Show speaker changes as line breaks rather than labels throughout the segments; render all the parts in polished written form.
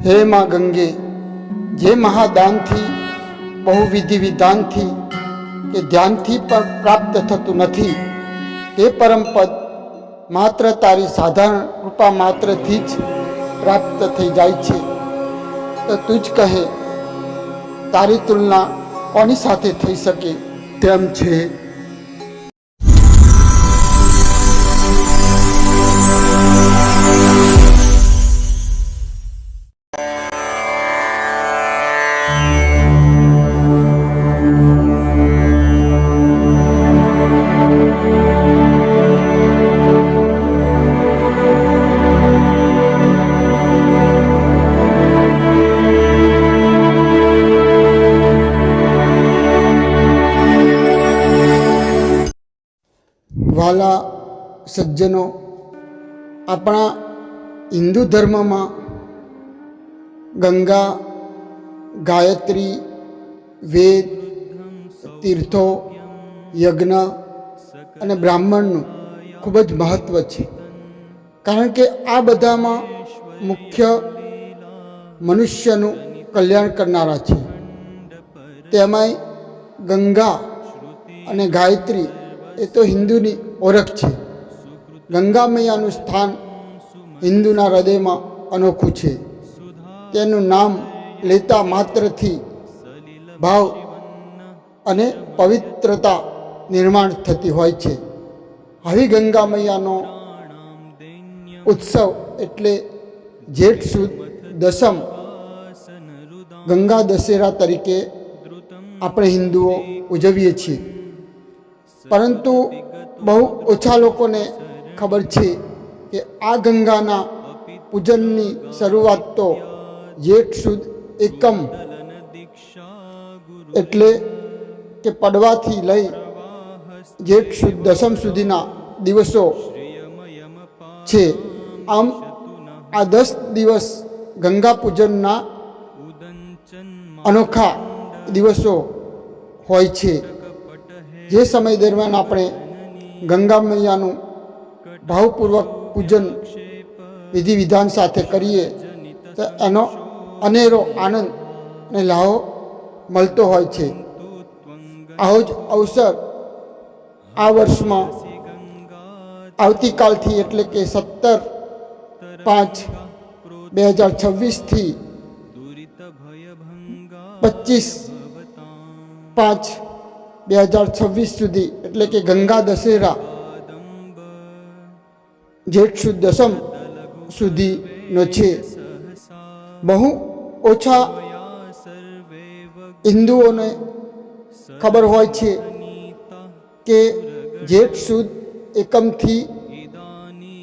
હે માં ગંગે, જે મહાદાનથી બહુ વિધિ વિધાનથી કે ધ્યાનથી પણ પ્રાપ્ત થતું નથી, તે પરમપદ માત્ર તારી સાધારણ કૃપા માત્રથી જ પ્રાપ્ત થઈ જાય છે. તો તું જ કહે, તારી તુલના કોની સાથે થઈ શકે તેમ છે. વાલા સજ્જનો, આપણા હિન્દુ ધર્મમાં ગંગા, ગાયત્રી, વેદ, તીર્થો, યજ્ઞ અને બ્રાહ્મણનું ખૂબ જ મહત્ત્વ છે. કારણ કે આ બધામાં મુખ્ય મનુષ્યનું કલ્યાણ કરનારા છે. તેમાંય ગંગા અને ગાયત્રી એ તો હિન્દુની ઓળખ છે. ગંગા મૈયાનું સ્થાન હિન્દુના હૃદયમાં અનોખું છે. તેનું નામ લેતા માત્રથી ભાવ અને પવિત્રતા નિર્માણ થતી હોય છે. આવી ગંગા મૈયાનો ઉત્સવ એટલે જેઠ સુદ દસમ ગંગા દશેરા તરીકે આપણે હિન્દુઓ ઉજવીએ છીએ. પરંતુ બહુ ઓછા લોકોને ખબર છે કે આ ગંગાના પૂજનની શરૂઆત તો જેઠ સુદ એકમ એટલે કે પડવાથી લઈ જેઠ સુદ દસમ સુધીના દિવસો છે. આમ આ 10 દિવસ ગંગા પૂજનના અનોખા દિવસો હોય છે. જે સમય દરમિયાન આપણે ગંગા મૈયાનું ભાવપૂર્વક પૂજન વિધિ વિધાન સાથે કરીએ તો એનો અનેરો આનંદ અને લાહો મળતો હોય છે. આવો જ અવસર આ વર્ષમાં આવતીકાલથી એટલે કે 17/5/2026થી 25/5/2026 સુધી એટલે કે ગંગા દશેરા જેઠ સુદ દસમ સુધીનો છે. બહુ ઓછા હિન્દુઓને ખબર હોય છે કે જેઠ સુદ એકમથી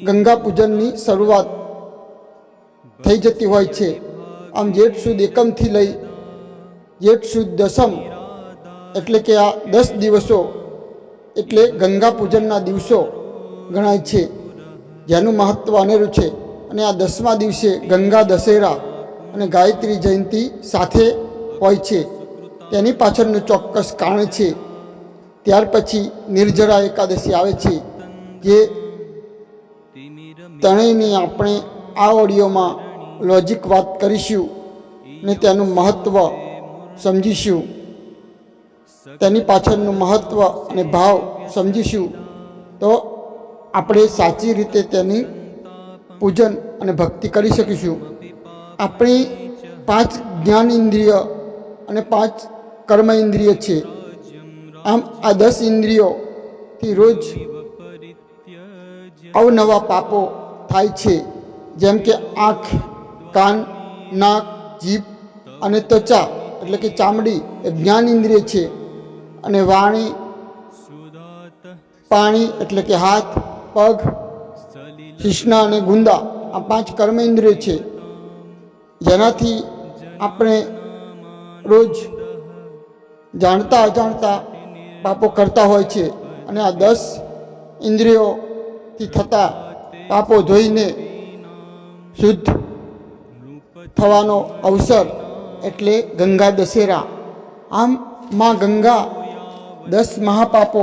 ગંગા પૂજનની શરૂઆત થઈ જતી હોય છે. આમ જેઠ સુદ એકમથી લઈ જેઠ સુદ દસમ એટલે કે આ 10 દિવસો એટલે ગંગા પૂજનના દિવસો ગણાય છે, જેનું મહત્ત્વ અનેરું છે. અને આ 10મા દિવસે ગંગા દશેરા અને ગાયત્રી જયંતિ સાથે હોય છે. તેની પાછળનું ચોક્કસ કારણ છે. ત્યાર પછી નિર્જરા એકાદશી આવે છે, જે ત્રણેયની આપણે આ ઓડિયોમાં લોજિક વાત કરીશું ને તેનું મહત્ત્વ સમજીશું, તેની પાછળનું મહત્ત્વ અને ભાવ સમજીશું તો આપણે સાચી રીતે તેની પૂજન અને ભક્તિ કરી શકીશું. આપણી 5 જ્ઞાન ઇન્દ્રિય અને 5 કર્મ ઇન્દ્રિય છે. આમ આ 10 ઇન્દ્રિયોથી રોજ અવનવા પાપો થાય છે. જેમ કે આંખ, કાન, નાક, જીભ અને ત્વચા એટલે કે ચામડી એ જ્ઞાન ઇન્દ્રિય છે. અને વાણી, પાણી એટલે કે હાથ, પગ, શિશ્ના અને ગુંદા આ 5 કર્મ ઇન્દ્રિયો છે, જેનાથી આપણે રોજ જાણતા અજાણતા પાપો કરતા હોય છે. અને આ 10 ઇન્દ્રિયોથી થતા પાપો ધોઈને શુદ્ધ થવાનો અવસર એટલે ગંગા દશેરા. આમ માં ગંગા 10 મહાપાપો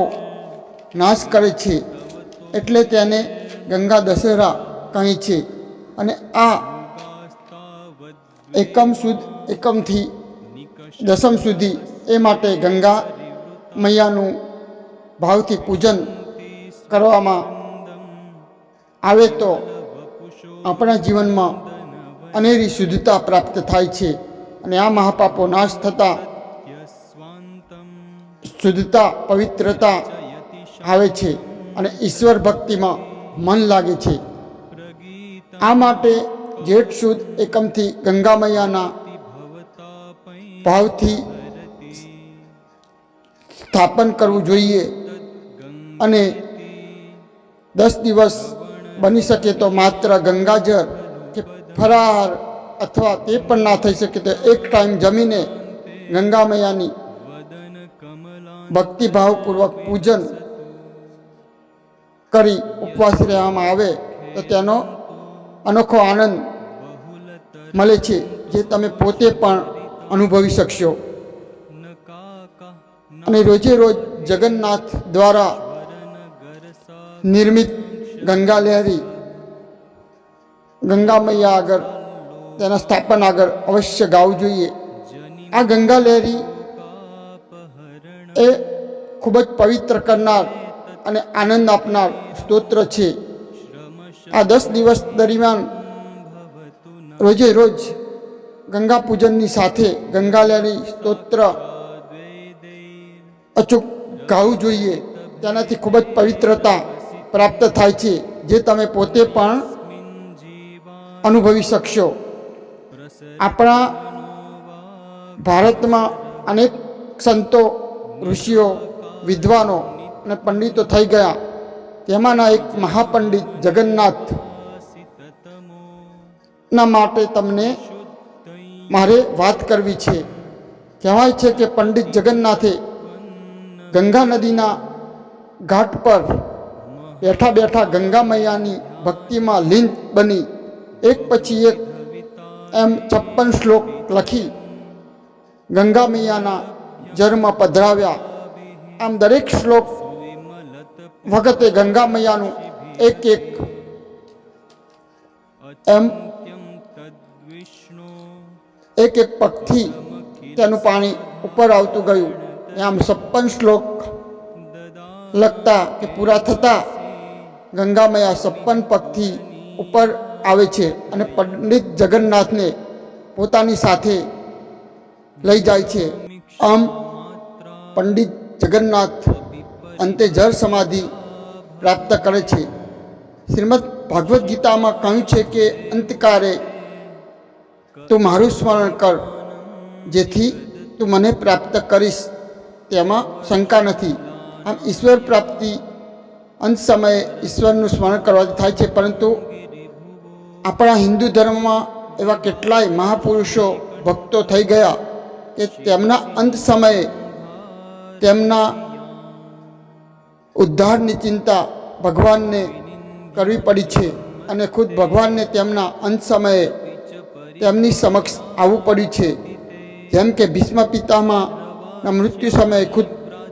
નાશ કરે છે એટલે તેને ગંગા દશેરા કહે છે. અને આ એકમ સુદ એકમથી દસમ સુધી એ માટે ગંગા મૈયાનું ભાવથી પૂજન કરવામાં આવે તો આપણા જીવનમાં અનેરી શુદ્ધતા પ્રાપ્ત થાય છે અને આ મહાપાપો નાશ થતાં શુદ્ધતા પવિત્રતા આવે છે અને ઈશ્વર ભક્તિમાં મન લાગે છે. આ માટે જેઠ સુદ એકમથી ગંગા મૈયાના ભાવથી સ્થાપન કરવું જોઈએ અને 10 દિવસ બની શકે તો માત્ર ગંગાજળ કે ફરાર અથવા તે પણ ના થઈ શકે તો એક ટાઈમ જમીને ગંગા મૈયાની ભક્તિભાવપૂર્વક પૂજન કરી ઉપવાસ રહેવામાં આવે તો તેનો અનોખો આનંદ મળે છે જે તમે પોતે પણ અનુભવી શકશો. અને રોજે રોજ જગન્નાથ દ્વારા નિર્મિત ગંગા લહેરી ગંગા મૈયા આગળ તેના સ્થાપન આગળ અવશ્ય ગાવું જોઈએ. આ ગંગા લહેરી એ ખૂબ જ પવિત્ર કરનાર અને આનંદ આપનાર સ્તોત્ર છે. આ 10 દિવસ દરમિયાન રોજે રોજ ગંગા પૂજનની સાથે ગંગા લહેરી સ્તોત્ર અચૂક ગાવું જોઈએ. તેનાથી ખૂબ જ પવિત્રતા પ્રાપ્ત થાય છે જે તમે પોતે પણ અનુભવી શકશો. આપણા ભારતમાં અનેક સંતો ઋષિઓ વિદ્વાનો અને પંડિતો થઈ ગયા. તેમાંના એક મહાપંડિત જગન્નાથ ના માટે તમને મારે વાત કરવી છે. કહેવાય છે કે પંડિત જગન્નાથે ગંગા નદીના ઘાટ પર બેઠા બેઠા ગંગા મૈયાની ભક્તિમાં લીન બની એક પછી એક એમ 56 શ્લોક લખી ગંગા મૈયાના જળમાં પધરાવ્યા. આમ દરેક શ્લોક વખતે ગંગા મૈયાનું એક એક એમ એક એક પગથી તેનું પાણી ઉપર આવતું ગયું. આમ 56 શ્લોક લખતા કે પૂરા થતા ગંગા મૈયા 56 પગથી ઉપર આવે છે અને પંડિત જગન્નાથને પોતાની સાથે લઈ જાય છે. આમ પંડિત જગન્નાથ અંતે જળ સમાધિ પ્રાપ્ત કરે છે. શ્રીમદ ભાગવદ્ ગીતામાં કહ્યું છે કે અંતકારે તું મારું સ્મરણ કર જેથી તું મને પ્રાપ્ત કરીશ તેમાં શંકા નથી. આમ ઈશ્વર પ્રાપ્તિ અંત સમયે ઈશ્વરનું સ્મરણ કરવાથી થાય છે. પરંતુ આપણા હિન્દુ ધર્મમાં એવા કેટલાય મહાપુરુષો ભક્તો થઈ ગયા કે તેમના અંત સમયે તેમના ઉદ્ધારની ચિંતા ભગવાનને કરવી પડી છે અને ખુદ ભગવાનને તેમના અંત સમયે તેમની સમક્ષ આવવું પડ્યું છે. જેમ કે ભીષ્મ પિતામહના મૃત્યુ સમયે ખુદ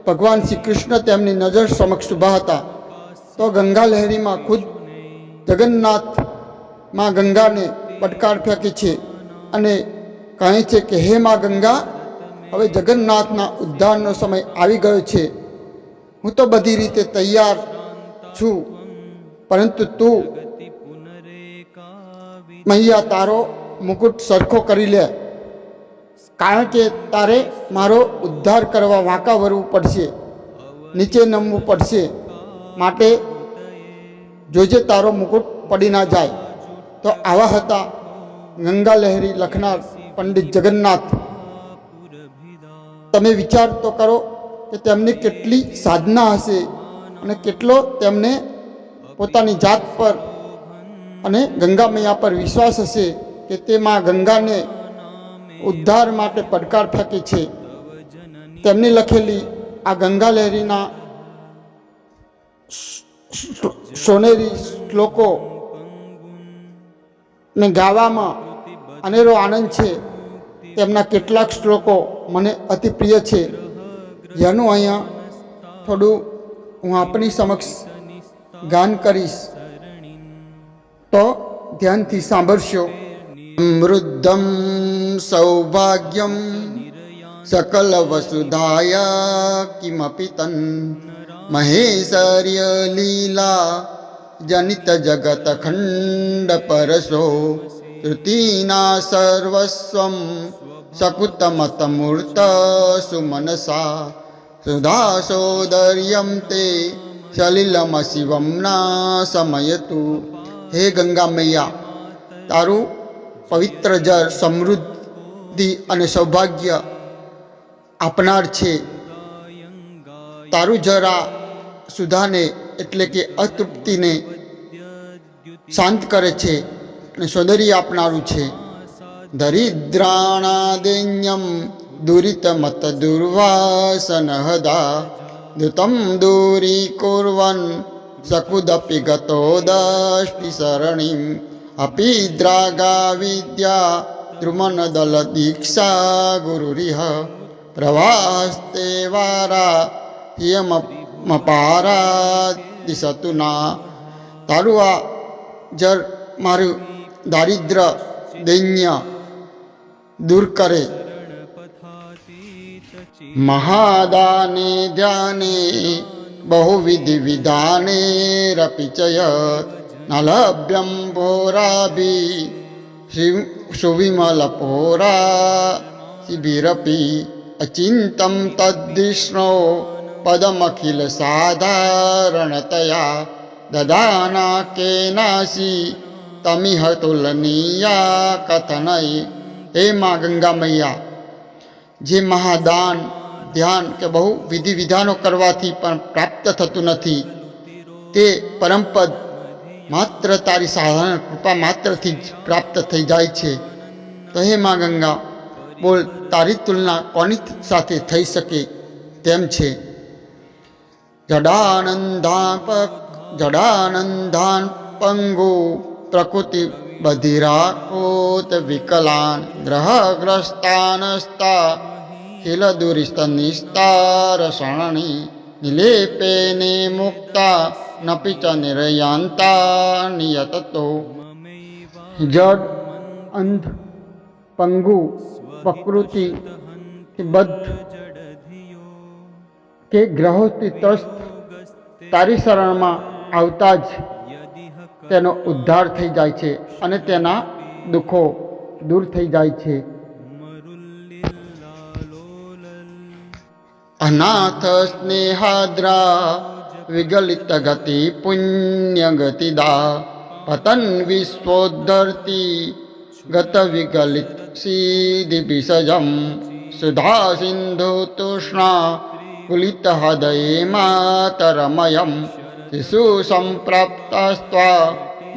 ભગવાન શ્રી કૃષ્ણ તેમની નજર સમક્ષ ઊભા હતા. તો ગંગા લહેરીમાં ખુદ જગન્નાથ માં ગંગાને પડકાર ફેંકે છે અને કહે છે કે હે માં ગંગા, હવે જગન્નાથના ઉદ્ધારનો સમય આવી ગયો છે. હું તો બધી રીતે તૈયાર છું, પરંતુ તું મૈયા તારો મુકુટ સરખો કરી લે, કારણ કે તારે મારો ઉદ્ધાર કરવા વાંકા વળવું પડશે, નીચે નમવું પડશે. માટે જોજે તારો મુકુટ પડી ના જાય. તો આવા હતા ગંગા લહેરી લખનાર પંડિત જગન્નાથ. તમે વિચાર તો કરો કે તેમની કેટલી સાધના હશે અને કેટલો તેમને પોતાની જાત પર અને ગંગા મૈયા પર વિશ્વાસ હશે કે તે માં ગંગાને ઉદ્ધાર માટે પડકાર ફેંકે છે. તેમની લખેલી આ ગંગા લહેરીના સોનેરી શ્લોકો ને ગાવામાં અનેરો આનંદ છે. તેમના કેટલાક શ્લોકો મને અતિ પ્રિય છે, જેનું અહીંયા થોડું હું આપની સમક્ષ ગાન કરીશ, તો ધ્યાનથી સાંભળશો. સમૃદ્ધમ સૌભાગ્યમ સકલ વસુધાય કિમપી તન મહેશર્ય લીલા જનિત જગત ખંડ પરસો શ્રુતિના સર્વસ્વમ સકુતમત મૂર્ત સુમનસા સુધાસોદર્યમ તે સલિલમ શિવમના સમયતુ. હે ગંગા મૈયા, તારું પવિત્ર જળ સમૃદ્ધિ અને સૌભાગ્ય આપનાર છે. તારું જળ આ સુધાને એટલે કે અતૃપ્તિને શાંત કરે છે અને સૌંદર્ય આપનારું છે. દરિદ્રાણાદેન્યમ દુરિતમત દુર્વાસન હદા દુતમ દૂરીકુર્વન સકુદપી ગતો દષ્ટિ સરણીમ અપી દ્રાગા વિદ્યા દ્રુમન દલ દીક્ષા ગુરુરિહ પ્રવાસ્તે વારા યમપારા દિશતુના. તારું આ જળ મારું દારિદ્ર દૈન્ય દૂર કરે. મહાદાને ધ્યાને બહુવિધિ વિધાને રપિચયત નલભ્યમ ભોરાભી સુવિમલ પોરા શિબિરપી અચિંતમ તદ્વિષ્ણો પદમખિલ સાધારણતયા દદાના કેનાસી તમિહ તુલનીયા કથનય. હે મા ગંગા મૈયા, જે મહાદાન ધ્યાન કે બહુ વિધિ વિધાનો કરવાથી પણ પ્રાપ્ત થતું નથી, તે પરમપદ માત્ર તારી સાધારણ કૃપા માત્રથી જ પ્રાપ્ત થઈ જાય છે. તો હે મા ગંગા, બોલ, તારી તુલના કોની સાથે થઈ શકે તેમ છે. જડાનંદાન પંગુ પ્રકૃતિ બધિરાકોત વિકલાન ગ્રહગ્રસ્તાનસ્તા હિલદુરિસ્તનિસ્તારસરણી નિલેપેને મુક્તા નપિ ચ નિરયાંતા નિયતતો. જડ, અંધ, પંગુ, પ્રકૃતિ બદ્ધ કે ગ્રહોથી ત્રસ્ત તારી શરણમાં આવતા જ તેનો ઉદ્ધાર થઈ જાય છે અને તેના દુઃખો દૂર થઈ જાય છે. અનાથ સ્નેહાદ્રા વિગલિત ગતિ પુણ્ય ગતિદા પતન વિશ્વોદ્ધરતી ગત વિગલિત સિદ્ધિ વિસજમ સુધા સિંધુ તૃષ્ણા કુલિત હૃદયે માતરમયમ શિશુ સંપ્રાપ્તસ્ત્વા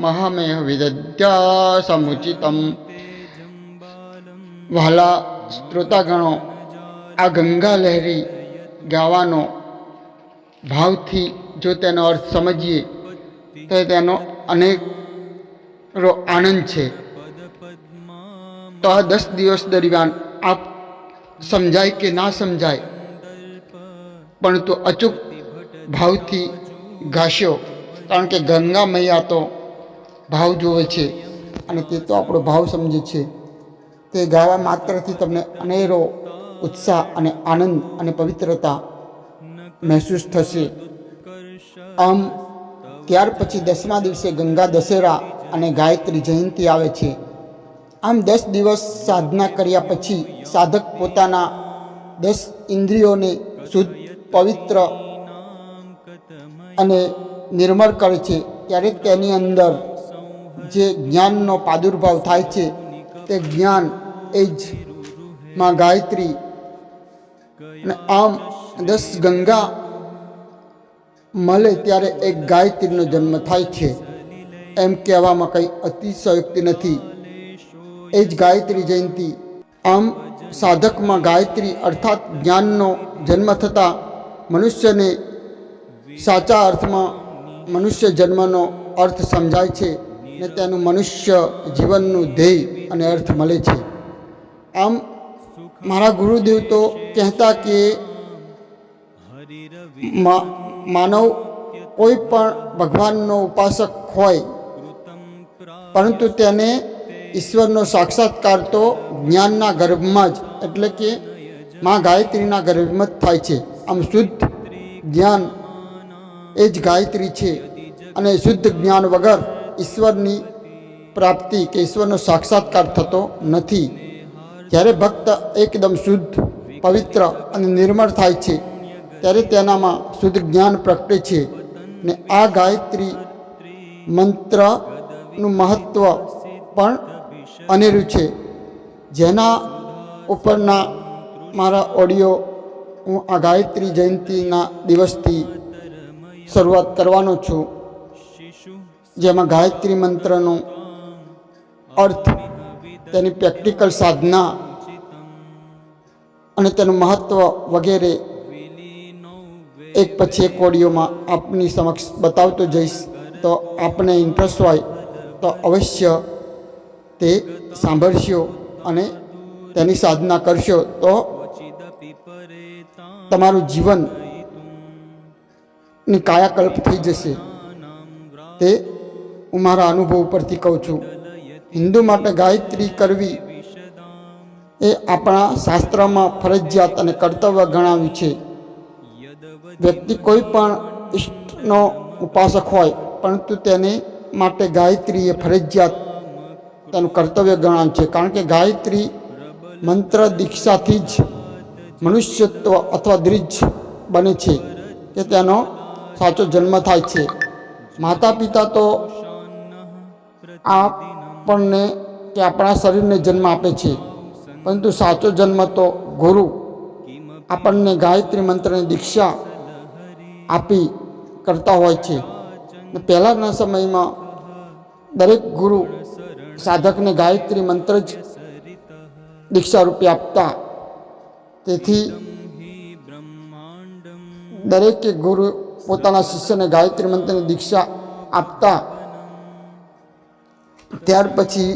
મહમેહ વિદધ્યા સમુચિતમ. વહાલા શ્રોતાગણો, આ ગંગા લહેરી ગાવાનો ભાવથી જો તેનો અર્થ સમજીએ તો તેનો અનેરો આનંદ છે. તો આ 10 દિવસ દરમિયાન આપ સમજાય કે ના સમજાય, પરંતુ અચૂક ભાવથી ગાશો, કારણ કે ગંગા મૈયા તો ભાવ જોવે છે અને તે તો આપણો ભાવ સમજે છે. તે ગાવા માત્રથી તમને અનેરો ઉત્સાહ અને આનંદ અને પવિત્રતા મહેસૂસ થશે. આમ ત્યાર પછી 10મા દિવસે ગંગા દશેરા અને ગાયત્રી જયંતિ આવે છે. આમ 10 દિવસ સાધના કર્યા પછી સાધક પોતાના 10 ઇન્દ્રિયોને શુદ્ધ, પવિત્ર અને નિર્મળ કરે છે. ત્યારે તેની અંદર જે જ્ઞાનનો પ્રાદુર્ભાવ થાય છે, તે જ્ઞાન એ જ માં ગાયત્રી. અને આમ 10 ગંગા મળે ત્યારે એક ગાયત્રીનો જન્મ થાય છે. એમ કહેવામાં કંઈ અતિશયોક્તિ નથી. એ જ ગાયત્રી જયંતિ. આમ સાધકમાં ગાયત્રી અર્થાત જ્ઞાનનો જન્મ થતાં મનુષ્યને સાચા અર્થમાં મનુષ્ય જન્મનો અર્થ સમજાય છે ને તેનું મનુષ્ય જીવનનું ધ્યેય અને અર્થ મળે છે. આમ મારા ગુરુદેવ તો કહેતા કે માનવ કોઈ પણ ભગવાનનો ઉપાસક હોય, પરંતુ તેને ઈશ્વરનો સાક્ષાત્કાર તો જ્ઞાનના ગર્ભમાં જ એટલે કે મા ગાયત્રીના ગર્ભમાં જ થાય છે. આમ શુદ્ધ જ્ઞાન એ જ ગાયત્રી છે અને શુદ્ધ જ્ઞાન વગર ઈશ્વરની પ્રાપ્તિ કે ઈશ્વરનો સાક્ષાત્કાર થતો નથી. જ્યારે ભક્ત એકદમ શુદ્ધ, પવિત્ર અને નિર્મળ થાય છે ત્યારે તેનામાં શુદ્ધ જ્ઞાન પ્રગટે છે. ને આ ગાયત્રી મંત્રનું મહત્ત્વ પણ અનેરું છે, જેના ઉપરના મારા ઓડિયો હું આ ગાયત્રી જયંતીના દિવસથી શરૂઆત કરવાનો છું, જેમાં ગાયત્રી મંત્રનો અર્થ, તેની પ્રેક્ટિકલ સાધના અને તેનું મહત્ત્વ વગેરે એક પછી એક ઓડિયોમાં આપની સમક્ષ બતાવતો જઈશ. તો આપને ઇન્ટરેસ્ટ હોય તો અવશ્ય તે સાંભળશો અને તેની સાધના કરશો તો તમારું જીવનની કાયાકલ્પ થઈ જશે. તે હું મારા અનુભવ ઉપરથી કહું છું. હિન્દુ માટે ગાયત્રી કરવી એ આપણા શાસ્ત્રમાં ફરજિયાત અને કર્તવ્ય ગણાવ્યું છે. વ્યક્તિ કોઈ પણ ઈષ્ટનો ઉપાસક હોય પરંતુ તેને માટે ગાયત્રી એ ફરજિયાત તેનું કર્તવ્ય ગણાવ્યું છે. કારણ કે ગાયત્રી મંત્ર દીક્ષાથી જ મનુષ્યત્વ અથવા દ્વિજ બને છે કે તેનો સાચો જન્મ થાય છે. માતા પિતા તો આપણને કે આપણા શરીરને જન્મ આપે છે, પરંતુ સાચો જન્મ તો ગુરુ આપણને ગાયત્રી મંત્રની દીક્ષા આપી કરતા હોય છે. પહેલાંના સમયમાં દરેક ગુરુ સાધકને ગાયત્રી મંત્ર જ દીક્ષા રૂપે આપતા. તેથી દરેકે ગુરુ પોતાના શિષ્યને ગાયત્રી મંત્રની દીક્ષા આપતા. ત્યાર પછી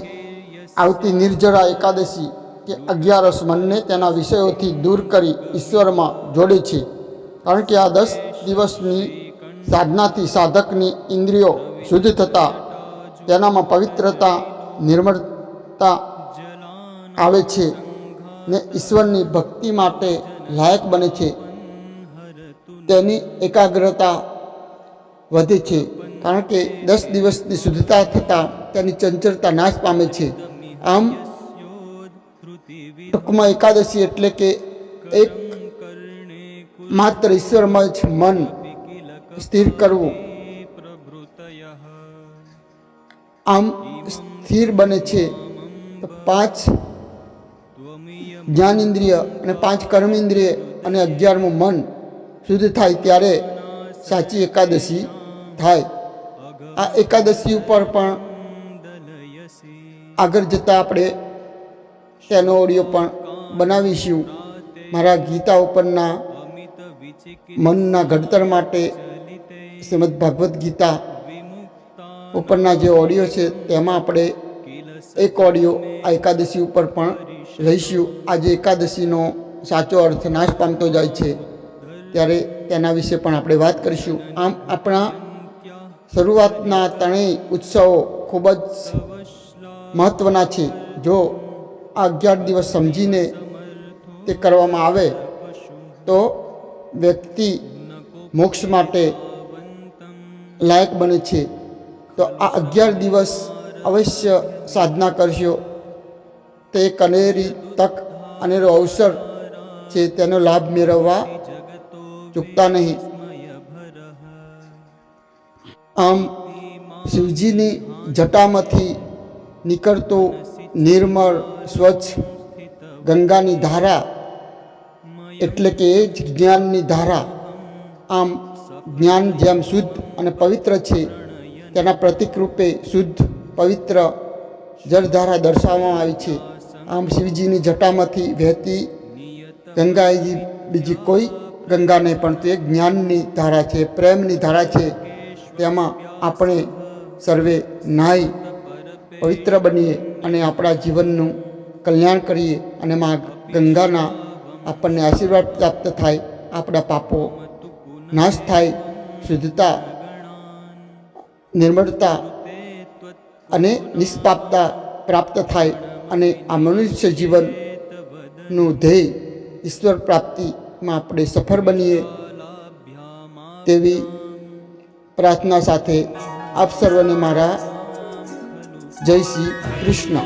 આવતી નિર્જરા એકાદશી કે 11 મનને તેના વિષયોથી દૂર કરી ઈશ્વરમાં જોડે છે. કારણ કે આ 10 દિવસની સાધનાથી સાધકની ઇન્દ્રિયો શુદ્ધ થતાં તેનામાં પવિત્રતા, નિર્મળતા આવે છે ને ઈશ્વરની ભક્તિ માટે લાયક બને છે. તેની એકાગ્રતા વધે છે, કારણ કે 10 દિવસની શુદ્ધતા થતાં તેની ચંચળતા નાશ પામે છે. આમ ટૂંકમાં એકાદશી એટલે કે એક માત્ર ઈશ્વરમાં જ મન સ્થિર કરવું. આમ સ્થિર બને છે તો 5 જ્ઞાનેન્દ્રિય અને 5 કર્મેન્દ્રિય અને 11મું મન શુદ્ધ થાય ત્યારે સાચી એકાદશી થાય. આ એકાદશી ઉપર પણ આગળ જતાં આપણે તેનો ઓડિયો પણ બનાવીશું. મારા ગીતા ઉપરના મનના ઘડતર માટે શ્રીમદ ભાગવદ્ ગીતા ઉપરના જે ઓડિયો છે તેમાં આપણે એક ઓડિયો આ એકાદશી ઉપર પણ લઈશું. આજે એકાદશીનો સાચો અર્થ નાશ પામતો જાય છે ત્યારે તેના વિશે પણ આપણે વાત કરીશું. આમ આપણા શરૂઆતના ત્રણેય ઉત્સવો ખૂબ જ મહત્ત્વના છે. જો આ 11 દિવસ સમજીને તે કરવામાં આવે તો વ્યક્તિ મોક્ષ માટે લાયક બને છે. તો આ 11 દિવસ અવશ્ય સાધના કરશો. તે એક અનેરી તક, અનેરો અવસર છે, તેનો લાભ મેળવવા ચૂકતા નહીં. આમ શિવજીની જટામાંથી નીકળતો નિર્મળ સ્વચ્છ ગંગાની ધારા એટલે કે એ જ જ્ઞાનની ધારા. આમ જ્ઞાન જેમ શુદ્ધ અને પવિત્ર છે તેના પ્રતીક રૂપે શુદ્ધ પવિત્ર જળધારા દર્શાવવામાં આવી છે. આમ શિવજીની જટામાંથી વહેતી ગંગા એ બીજી કોઈ ગંગા નહીં, પણ તે જ્ઞાનની ધારા છે, પ્રેમની ધારા છે. તેમાં આપણે સર્વે નાહી પવિત્ર બનીએ અને આપણા જીવનનું કલ્યાણ કરીએ અને માં ગંગાના આપણને આશીર્વાદ પ્રાપ્ત થાય, આપણા પાપો નાશ થાય, શુદ્ધતા, નિર્મળતા અને નિષ્પાપતા પ્રાપ્ત થાય અને આ મનુષ્ય જીવનનું ધ્યેય ઈશ્વર પ્રાપ્તિમાં આપણે સફળ બનીએ તેવી પ્રાર્થના સાથે આપ સર્વને મારા જય શ્રી કૃષ્ણ.